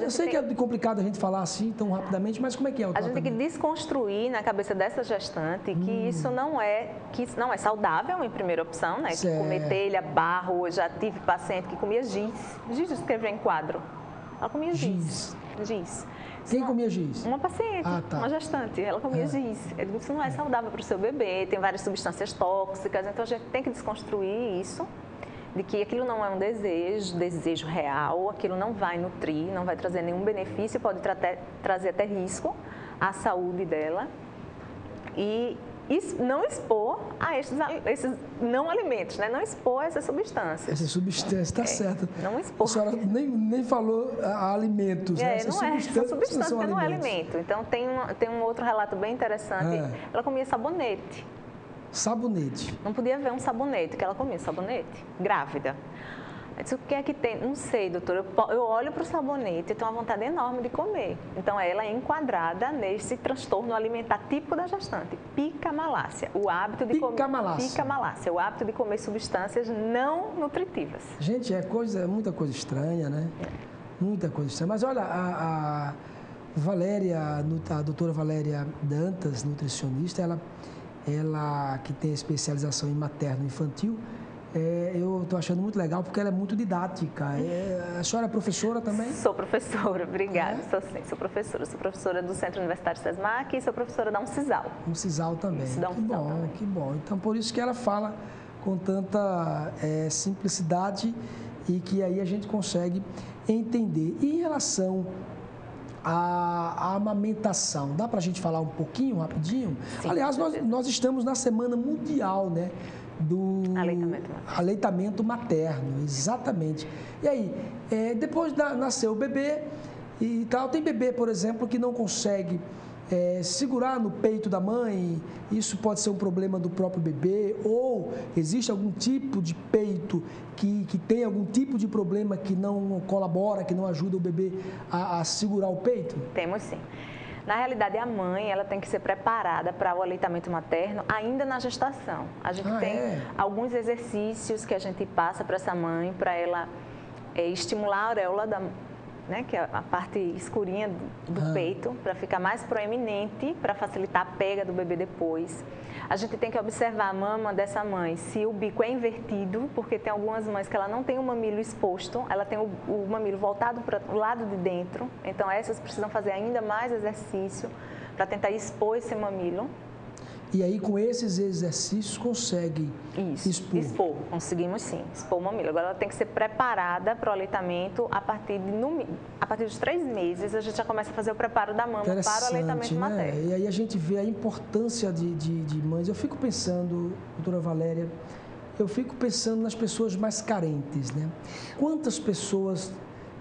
Eu sei que é complicado a gente falar assim tão rapidamente, mas como é que é o tratamento? A gente tem que desconstruir na cabeça dessa gestante que isso não é saudável em primeira opção, né? Que comer telha, barro, eu já tive paciente que comia giz. Giz escreveu em quadro. Ela comia giz. Quem comia giz? Uma paciente, uma gestante, ela comia giz. Isso não é saudável para o seu bebê, tem várias substâncias tóxicas, então a gente tem que desconstruir isso. de que aquilo não é um desejo real, aquilo não vai nutrir, não vai trazer nenhum benefício, pode trazer até risco à saúde dela. E não expor a esses não alimentos, né? Não expor essas substâncias. Essa substância, está certo. Não expor. A senhora nem falou alimentos, né? São substâncias que não é alimento. Então, tem um outro relato bem interessante. Ela comia sabonete. Sabonete? Não podia ver um sabonete, que ela comia sabonete, grávida. Eu disse, o que é que tem? Não sei, doutora. Eu olho para o sabonete e tenho uma vontade enorme de comer. Então, ela é enquadrada nesse transtorno alimentar típico da gestante, picamalácia. O hábito de comer... Picamalácia. O hábito de comer substâncias não nutritivas. Gente, muita coisa estranha, né? Muita coisa estranha. Mas olha, a doutora Valéria Dantas, nutricionista, ela que tem especialização em materno-infantil, eu estou achando muito legal porque ela é muito didática. A senhora é professora também? Sou professora, obrigada. Sou professora do Centro Universitário SESMAC e sou professora da Uncisal. Uncisal também. Que bom. Então, por isso que ela fala com tanta simplicidade e que aí a gente consegue entender. E em relação à amamentação, dá para a gente falar um pouquinho, rapidinho? Sim, aliás, nós estamos na Semana Mundial, né? Do aleitamento materno, exatamente. E aí, depois nasceu o bebê e tal, tem bebê, por exemplo, que não consegue segurar no peito da mãe, isso pode ser um problema do próprio bebê, ou existe algum tipo de peito que tem algum tipo de problema que não colabora, que não ajuda o bebê a segurar o peito? Temos sim. Na realidade, a mãe ela tem que ser preparada para o aleitamento materno ainda na gestação. A gente tem alguns exercícios que a gente passa para essa mãe, para ela estimular a auréola, que é a parte escurinha do peito, para ficar mais proeminente, para facilitar a pega do bebê depois. A gente tem que observar a mama dessa mãe, se o bico é invertido, porque tem algumas mães que ela não tem o mamilo exposto, ela tem o mamilo voltado para o lado de dentro, então essas precisam fazer ainda mais exercício para tentar expor esse mamilo. E aí, com esses exercícios, consegue expor? Conseguimos sim, expor o mamilo. Agora, ela tem que ser preparada para o aleitamento a partir dos 3 meses, a gente já começa a fazer o preparo da mama para o aleitamento materno. E aí a gente vê a importância de mães. Eu fico pensando, doutora Valéria, nas pessoas mais carentes, né? Quantas pessoas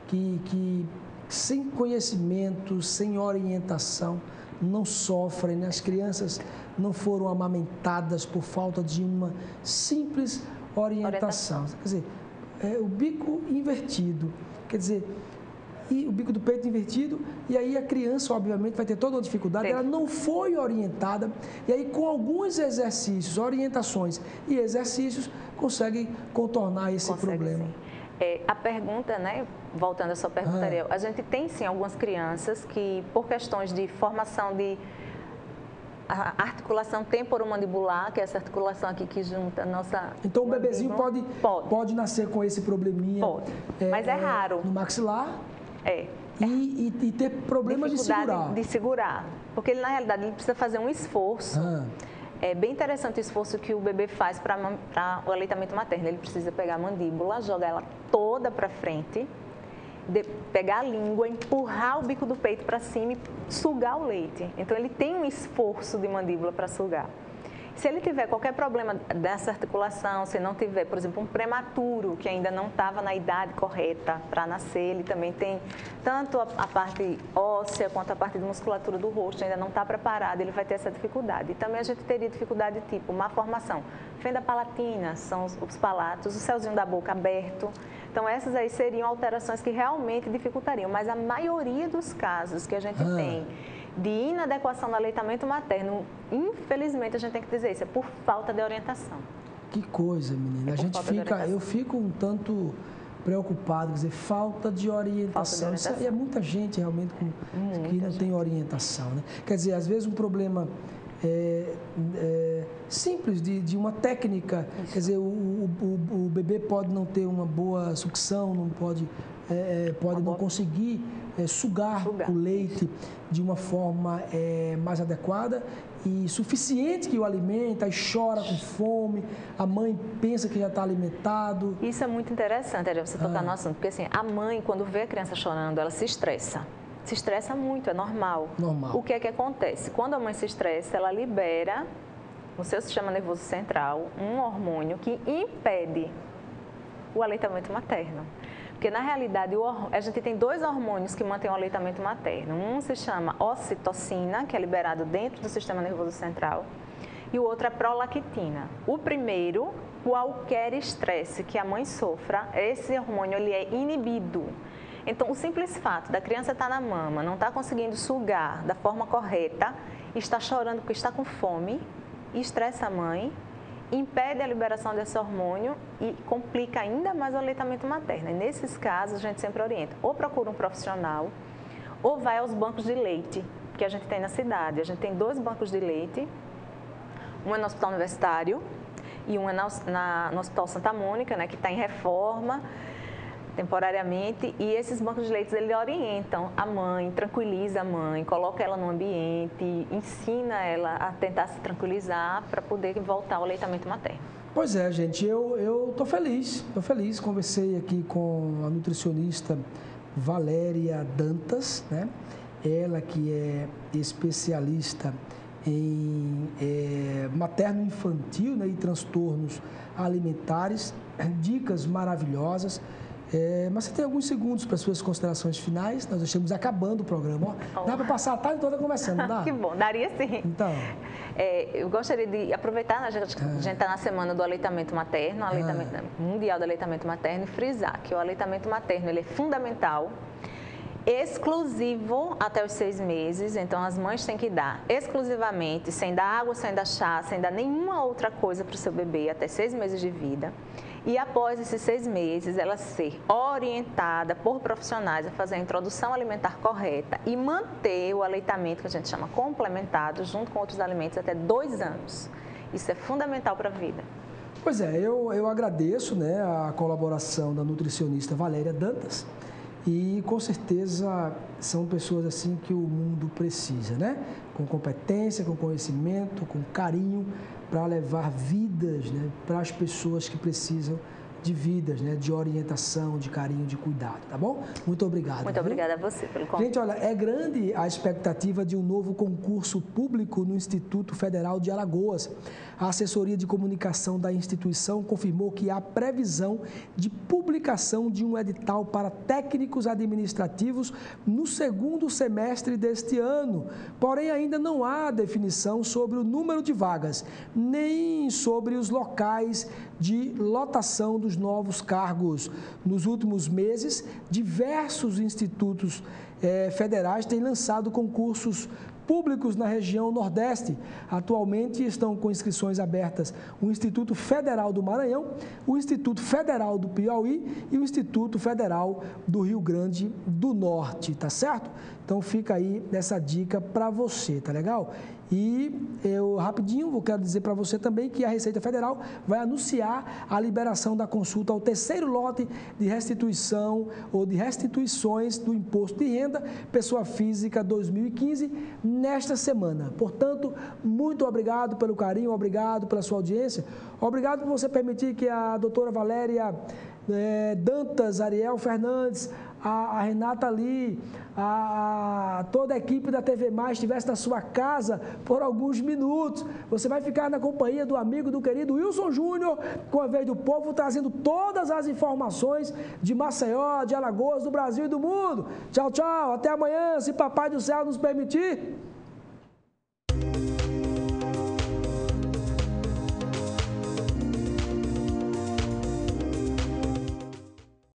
que sem conhecimento, sem orientação, não sofrem, né? As crianças não foram amamentadas por falta de uma simples orientação. Quer dizer, o bico invertido, quer dizer, e o bico do peito invertido, e aí a criança, obviamente, vai ter toda uma dificuldade, ela não foi orientada, e aí com alguns exercícios, orientações e exercícios, consegue contornar esse problema. A pergunta, né, voltando à sua pergunta, Ariel, a gente tem sim algumas crianças que, por questões de formação de articulação temporomandibular, que é essa articulação aqui que junta a nossa... Então o bebezinho pode nascer com esse probleminha. Pode, mas é raro. No maxilar? E ter problemas de segurar. Porque ele, na realidade, ele precisa fazer um esforço. É bem interessante o esforço que o bebê faz para o aleitamento materno. Ele precisa pegar a mandíbula, jogar ela toda para frente, pegar a língua, empurrar o bico do peito para cima e sugar o leite. Então, ele tem um esforço de mandíbula para sugar. Se ele tiver qualquer problema dessa articulação, se não tiver, por exemplo, um prematuro que ainda não estava na idade correta para nascer, ele também tem tanto a parte óssea quanto a parte de musculatura do rosto, ainda não está preparado, ele vai ter essa dificuldade. E também a gente teria dificuldade tipo má formação, fenda palatina, são os palatos, o céuzinho da boca aberto. Então, essas aí seriam alterações que realmente dificultariam, mas a maioria dos casos que a gente tem de inadequação do aleitamento materno, infelizmente a gente tem que dizer isso, é por falta de orientação. Que coisa, menina. Eu fico um tanto preocupado, quer dizer, falta de orientação. E é muita gente realmente que não tem orientação, né? Quer dizer, às vezes um problema simples de uma técnica, quer dizer, o bebê pode não ter uma boa sucção, não pode não conseguir sugar o leite de uma forma mais adequada e suficiente que o alimenta, e chora com fome, a mãe pensa que já está alimentado. Isso é muito interessante, Ariel, você tocar no assunto, porque assim, a mãe, quando vê a criança chorando, ela se estressa. Se estressa muito, é normal. Normal. O que é que acontece? Quando a mãe se estressa, ela libera no seu sistema nervoso central um hormônio que impede o aleitamento materno. Porque, na realidade, a gente tem 2 hormônios que mantêm o aleitamento materno. Um se chama ocitocina, que é liberado dentro do sistema nervoso central, e o outro é prolactina. O primeiro, qualquer estresse que a mãe sofra, esse hormônio ele é inibido. Então, o simples fato da criança estar na mama, não estar conseguindo sugar da forma correta, está chorando porque está com fome, estressa a mãe, impede a liberação desse hormônio e complica ainda mais o aleitamento materno. E nesses casos, a gente sempre orienta, ou procura um profissional, ou vai aos bancos de leite que a gente tem na cidade. A gente tem 2 bancos de leite, um é no Hospital Universitário e um é no Hospital Santa Mônica, né, que está em reforma temporariamente, e esses bancos de leite, eles orientam a mãe, tranquiliza a mãe, coloca ela no ambiente, ensina ela a tentar se tranquilizar para poder voltar ao aleitamento materno. Pois é, gente, eu tô feliz, conversei aqui com a nutricionista Valéria Dantas, né? Ela que é especialista em materno-infantil, né, e transtornos alimentares, dicas maravilhosas. Mas você tem alguns segundos para as suas considerações finais? Nós estamos acabando o programa. Dá para passar a tarde toda conversando, não dá? Que bom, daria sim. Então. Eu gostaria de aproveitar, a gente está na semana do aleitamento materno, mundial do aleitamento materno, e frisar que o aleitamento materno ele é fundamental, exclusivo até os 6 meses, então as mães têm que dar exclusivamente, sem dar água, sem dar chá, sem dar nenhuma outra coisa para o seu bebê até 6 meses de vida. E após esses 6 meses, ela ser orientada por profissionais a fazer a introdução alimentar correta e manter o aleitamento, que a gente chama complementado, junto com outros alimentos, até 2 anos. Isso é fundamental para a vida. Pois é, eu agradeço, né, a colaboração da nutricionista Valéria Dantas e, com certeza, são pessoas assim que o mundo precisa, né? Com competência, com conhecimento, com carinho, para levar vidas, né, para as pessoas que precisam de vidas, né, de orientação, de carinho, de cuidado, tá bom? Muito obrigado. Muito obrigada a você pelo convite. Gente, olha, é grande a expectativa de um novo concurso público no Instituto Federal de Alagoas. A assessoria de comunicação da instituição confirmou que há previsão de publicação de um edital para técnicos administrativos no 2º semestre deste ano. Porém, ainda não há definição sobre o número de vagas, nem sobre os locais de lotação dos novos cargos. Nos últimos meses, diversos institutos federais têm lançado concursos públicos na região Nordeste. Atualmente estão com inscrições abertas o Instituto Federal do Maranhão, o Instituto Federal do Piauí e o Instituto Federal do Rio Grande do Norte, tá certo? Então fica aí essa dica para você, tá legal? E eu, rapidinho, quero dizer para você também que a Receita Federal vai anunciar a liberação da consulta ao 3º lote de restituição ou de restituições do Imposto de Renda Pessoa Física 2015 nesta semana. Portanto, muito obrigado pelo carinho, obrigado pela sua audiência, obrigado por você permitir que a doutora Valéria Dantas, Ariel Fernandes, a Renata ali, toda a equipe da TV Mais estivesse na sua casa por alguns minutos. Você vai ficar na companhia do amigo, do querido Wilson Júnior, com a Vez do Povo, trazendo todas as informações de Maceió, de Alagoas, do Brasil e do mundo. Tchau, tchau. Até amanhã, se Papai do Céu nos permitir.